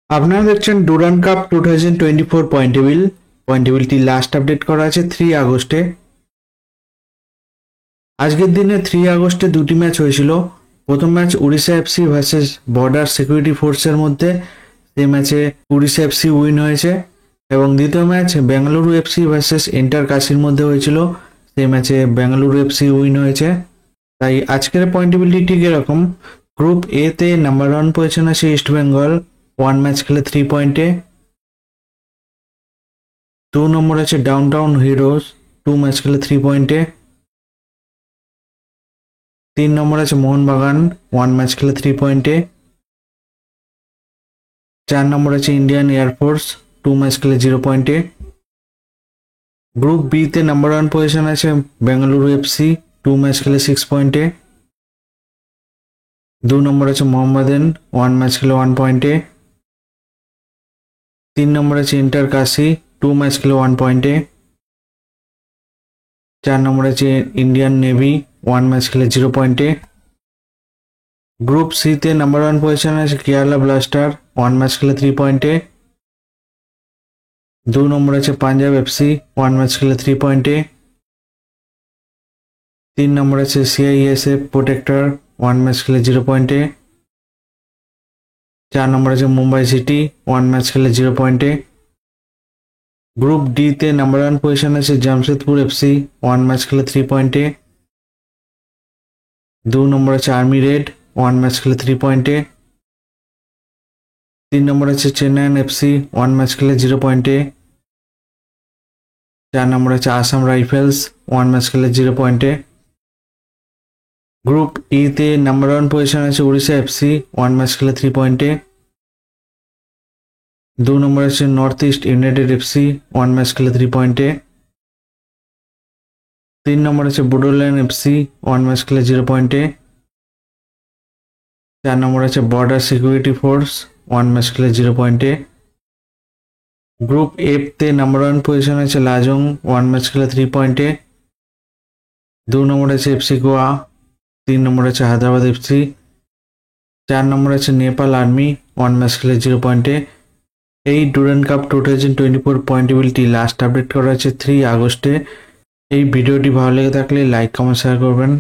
আপনারা দেখছেন Durand cup 2024 point টেবিলটি লাস্ট আপডেট করা আছে 3 আগস্টে। আজকের দিনে 3 আগস্টে দুটি ম্যাচ হয়েছিল। প্রথম match Orissa FC versus border security ফোর্সের মধ্যে, সেই ম্যাচে উড়িষ্যা এফসি উইন হয়েছে। এবং দ্বিতীয় match Bengaluru FC versus enter কাশির মধ্যে হয়েছিল, সেই ম্যাচে বেঙ্গালুরু এফসি উইন হয়েছে। তাই আজকের পয়েন্ট টেবিলটি ঠিক এরকম। গ্রুপ এ তে নাম্বার 1 পজিশন আছে ইস্ট বেঙ্গল, 1 ম্যাচ খেলে 3 পয়েন্টে। 2 নম্বর আছে ডাউনটাউন হিরোজ, 2 ম্যাচ খেলে 3 পয়েন্টে। 3 নম্বর আছে মোহনবাগান, 1 ম্যাচ খেলে 3 পয়েন্টে। 4 নম্বর আছে ইন্ডিয়ান এয়ারফোর্স, 2 ম্যাচ খেলে 0 পয়েন্টে। গ্রুপ বি তে নাম্বার 1 পজিশন আছে বেঙ্গালুরু এফসি, 2 ম্যাচ খেলে 6 পয়েন্টে। 2 নম্বর আছে মোহাম্মদান, 1 ম্যাচ খেলে 1 পয়েন্টে। 3 নম্বর আছে ইন্টার কাশি, 2 ম্যাচ খেলে 1 পয়েন্টে। 4 নম্বর আছে ইন্ডিয়ান নেভি, 1 ম্যাচ খেলে 0 পয়েন্টে। গ্রুপ সি তে নাম্বার 1 পজিশন আছে কেরালা ব্লাস্টার, 1 ম্যাচ খেলে 3 পয়েন্টে। 2 নম্বর আছে পাঞ্জাব এফসি, 1 ম্যাচ খেলে 3 পয়েন্টে। 3 নম্বর আছে সিআইএসএফ প্রোটেক্টর, 1 ম্যাচ খেলে 0 পয়েন্টে। 4 নম্বর আছে মুম্বাই সিটি, 1 ম্যাচ খেলে 0 পয়েন্টে। গ্রুপ ডি তে নাম্বার 1 পজিশন আছে জামশেদপুর এফসি, 1 ম্যাচ খেলে 3 পয়েন্টে। 2 নম্বর আছে আর্মি রেড, 1 ম্যাচ খেলে 3 পয়েন্টে। 3 নম্বর আছে চেন্নাইন এফসি, 1 ম্যাচ খেলে 0 পয়েন্টে। 4 নম্বর আছে আসাম রাইফেলস, 1 ম্যাচ খেলে 0 পয়েন্টে। গ্রুপ ই তে নাম্বার 1 পজিশন আছে উড়িষ্যা এফসি, 1 ম্যাচ খেলে 3 পয়েন্টে। 2 নম্বর আছে north east United FC, 1 match খেলে 3 পয়েন্টে। 3 নম্বর আছে বোডোল্যান্ড এফসি, 1 ম্যাচ খেলে 0 পয়েন্টে। 4 নম্বর আছে বর্ডার সিকিউরিটি ফোর্স, 1 ম্যাচ খেলে 0 পয়েন্টে। গ্রুপ এফ তে নাম্বার 1 পজিশন আছে লাজং, 1 ম্যাচ খেলে 3 পয়েন্টে। 2 নম্বর আছে এফসি গোয়া, 3 নম্বর আছে হায়দ্রাবাদ এফসি। 4 নম্বর আছে নেপাল আর্মি, 1 ম্যাচ খেলে 0 পয়েন্টে। এই ডুরান্ড কাপ 2024 পয়েন্ট টেবিলটি লাস্ট আপডেট করা আছে 3 আগস্টে। এই ভিডিওটি ভালো লেগে থাকলে লাইক কমেন্ট শেয়ার করবেন।